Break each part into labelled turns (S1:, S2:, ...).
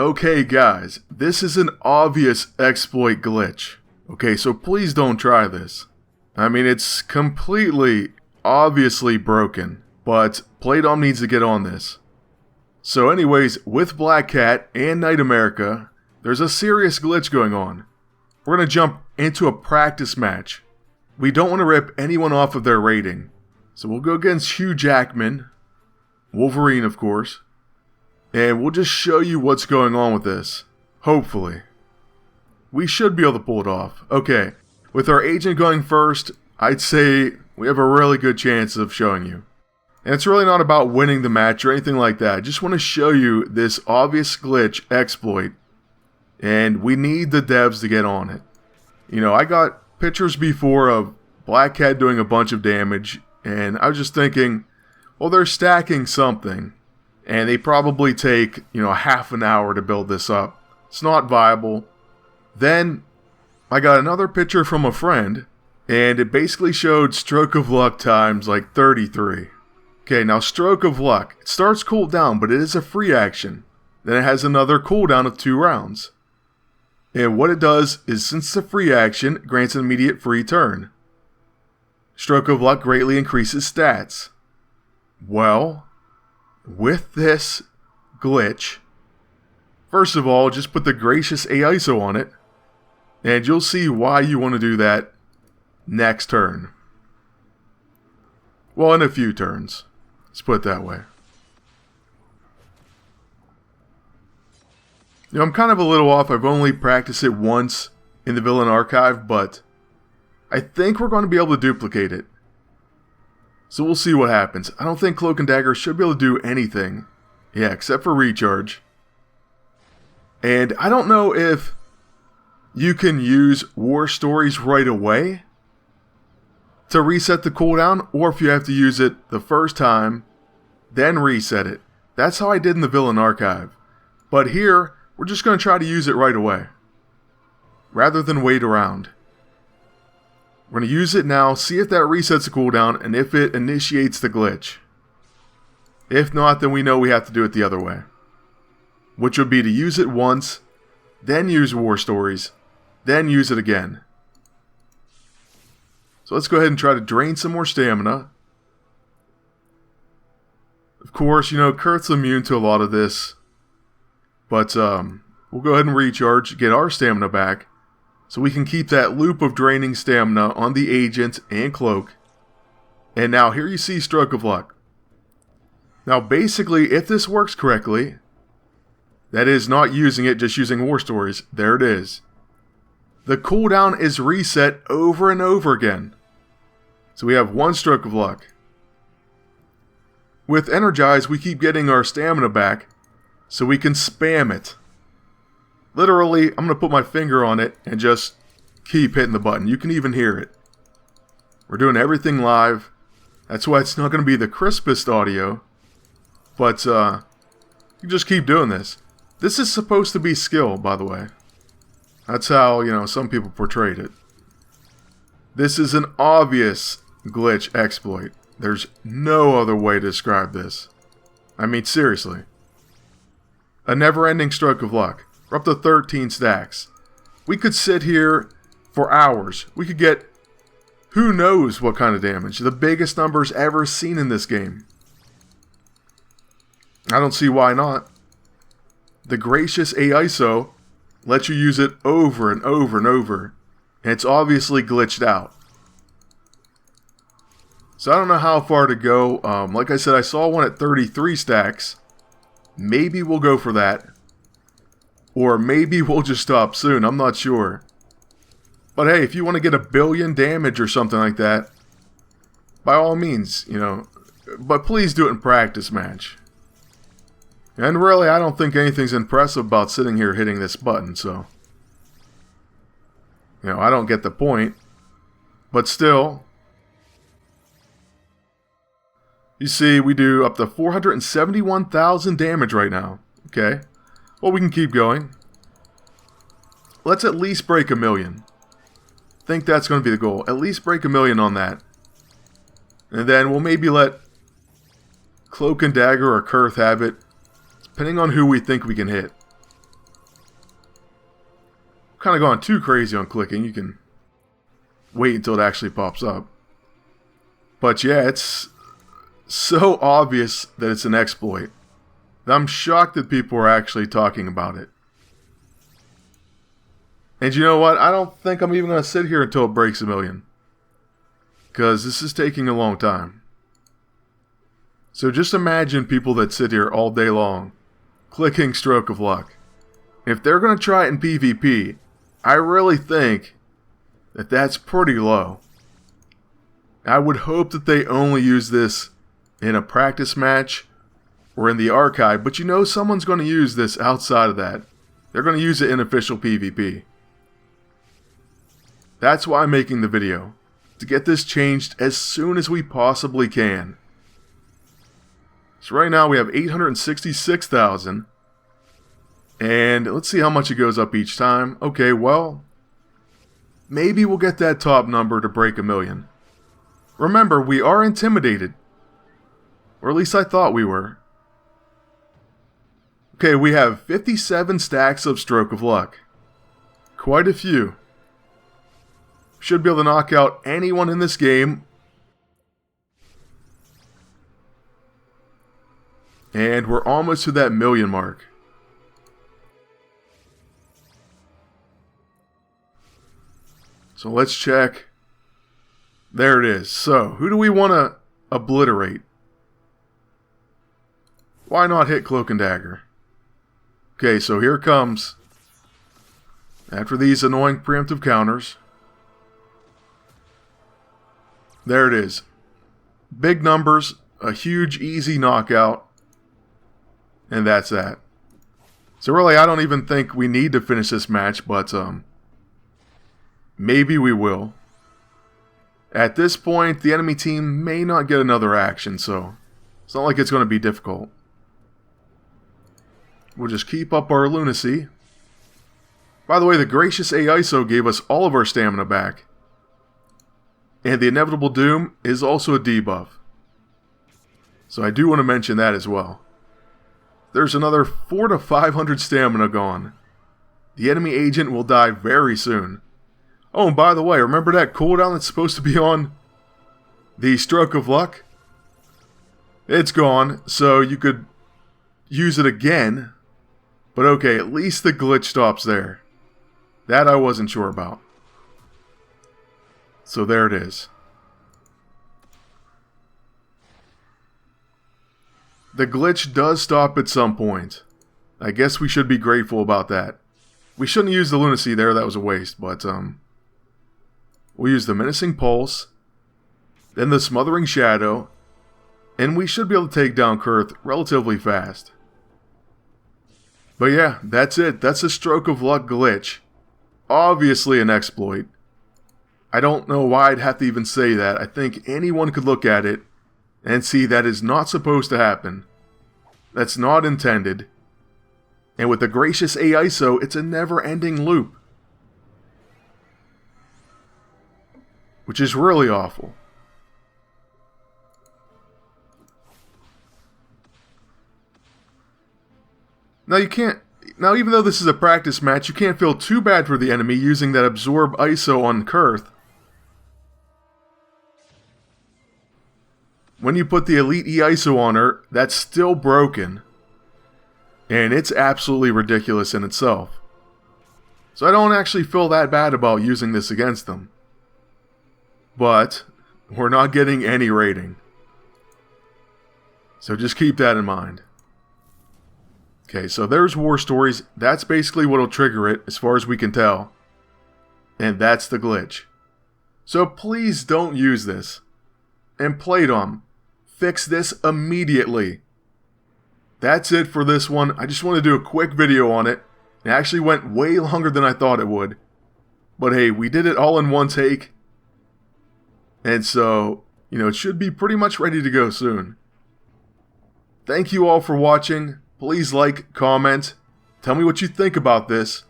S1: Okay guys, this is an obvious exploit glitch. Okay, so please don't try this. I mean, it's completely, obviously broken, but Playdom needs to get on this. So anyways, with Black Cat and Night America, there's a serious glitch going on. We're going to jump into a practice match. We don't want to rip anyone off of their rating. So we'll go against Hugh Jackman, Wolverine of course, and we'll just show you what's going on with this. Hopefully. We should be able to pull it off. Okay, with our agent going first, I'd say we have a really good chance of showing you. And it's really not about winning the match or anything like that. I just want to show you this obvious glitch exploit. And we need the devs to get on it. You know, I got pictures before of Black Cat doing a bunch of damage. And I was just thinking, well, they're stacking something. And they probably take, half an hour to build this up. It's not viable. Then I got another picture from a friend. And it basically showed Stroke of Luck times like 33. Okay, now Stroke of Luck. It starts cooldown, but it is a free action. Then it has another cooldown of 2 rounds. And what it does is, since it's a free action, it grants an immediate free turn. Stroke of Luck greatly increases stats. Well, with this glitch, first of all, just put the gracious AISO on it, and you'll see why you want to do that next turn. Well, in a few turns. Let's put it that way. I'm kind of a little off. I've only practiced it once in the Villain Archive, but I think we're going to be able to duplicate it. So we'll see what happens. I don't think Cloak and Dagger should be able to do anything. Yeah, except for recharge. And I don't know if you can use War Stories right away to reset the cooldown, or if you have to use it the first time, then reset it. That's how I did in the Villain Archive. But here, we're just going to try to use it right away, rather than wait around. We're going to use it now, see if that resets the cooldown, and if it initiates the glitch. If not, then we know we have to do it the other way. Which would be to use it once, then use War Stories, then use it again. So let's go ahead and try to drain some more stamina. Of course, Kurt's immune to a lot of this. But we'll go ahead and recharge, get our stamina back, so we can keep that loop of draining stamina on the Agent and Cloak. And now here you see Stroke of Luck. Now basically, if this works correctly, that is not using it, just using War Stories, there it is. The cooldown is reset over and over again. So we have 1 Stroke of Luck. With Energize, we keep getting our stamina back, so we can spam it. Literally, I'm going to put my finger on it and just keep hitting the button. You can even hear it. We're doing everything live. That's why it's not going to be the crispest audio. But you just keep doing this. This is supposed to be skill, by the way. That's how, some people portrayed it. This is an obvious glitch exploit. There's no other way to describe this. I mean, seriously. A never-ending Stroke of Luck. We're up to 13 stacks. We could sit here for hours. We could get who knows what kind of damage. The biggest numbers ever seen in this game. I don't see why not. The gracious AISO lets you use it over and over and over. And it's obviously glitched out. So I don't know how far to go. Like I said, I saw one at 33 stacks. Maybe we'll go for that. Or maybe we'll just stop soon. I'm not sure. But hey, if you want to get 1 billion damage or something like that, by all means, But please do it in practice match. And really, I don't think anything's impressive about sitting here hitting this button, so. I don't get the point. But still. You see, we do up to 471,000 damage right now. Okay. Well, we can keep going. Let's at least break 1 million. I think that's going to be the goal. At least break 1 million on that. And then we'll maybe let Cloak and Dagger or Kurth have it, depending on who we think we can hit. kind of gone too crazy on clicking. You can wait until it actually pops up. But yeah, it's so obvious that it's an exploit. I'm shocked that people are actually talking about it. And you know what? I don't think I'm even going to sit here until it breaks 1 million. Because this is taking a long time. So just imagine people that sit here all day long, clicking Stroke of Luck. If they're going to try it in PvP, I really think that that's pretty low. I would hope that they only use this in a practice match or in the archive, but you know someone's going to use this outside of that. They're going to use it in official PvP. That's why I'm making the video, to get this changed as soon as we possibly can. So right now we have 866,000. And let's see how much it goes up each time. Okay, well, maybe we'll get that top number to break 1 million. Remember, we are intimidated. Or at least I thought we were. Okay, we have 57 stacks of Stroke of Luck. Quite a few. Should be able to knock out anyone in this game. And we're almost to that 1 million mark. So let's check. There it is. So, who do we want to obliterate? Why not hit Cloak and Dagger? Okay, so here comes. After these annoying preemptive counters. There it is. Big numbers, a huge, easy knockout. And that's that. So really, I don't even think we need to finish this match, but maybe we will. At this point, the enemy team may not get another action, so it's not like it's going to be difficult. We'll just keep up our lunacy. By the way, the gracious AISO gave us all of our stamina back. And the Inevitable Doom is also a debuff. So I do want to mention that as well. There's another 400 to 500 stamina gone. The enemy agent will die very soon. Oh, and by the way, remember that cooldown that's supposed to be on the Stroke of Luck? It's gone, so you could use it again. But okay, at least the glitch stops there. That I wasn't sure about. So there it is. The glitch does stop at some point. I guess we should be grateful about that. We shouldn't use the lunacy there, that was a waste, but we'll use the Menacing Pulse, then the Smothering Shadow, and we should be able to take down Kurth relatively fast. But yeah, that's it. That's a Stroke of Luck glitch. Obviously an exploit. I don't know why I'd have to even say that. I think anyone could look at it and see that is not supposed to happen. That's not intended. And with the gracious AISO, it's a never-ending loop. Which is really awful. Now even though this is a practice match, you can't feel too bad for the enemy using that Absorb ISO on Kurth. When you put the Elite E-ISO on her, that's still broken. And it's absolutely ridiculous in itself. So I don't actually feel that bad about using this against them. But we're not getting any rating. So just keep that in mind. Okay, so there's War Stories. That's basically what will trigger it, as far as we can tell. And that's the glitch. So please don't use this. And Playdom, fix this immediately. That's it for this one. I just want to do a quick video on it. It actually went way longer than I thought it would. But hey, we did it all in one take. And so, it should be pretty much ready to go soon. Thank you all for watching. Please like, comment, tell me what you think about this.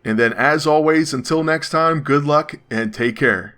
S1: And then as always, until next time, good luck and take care.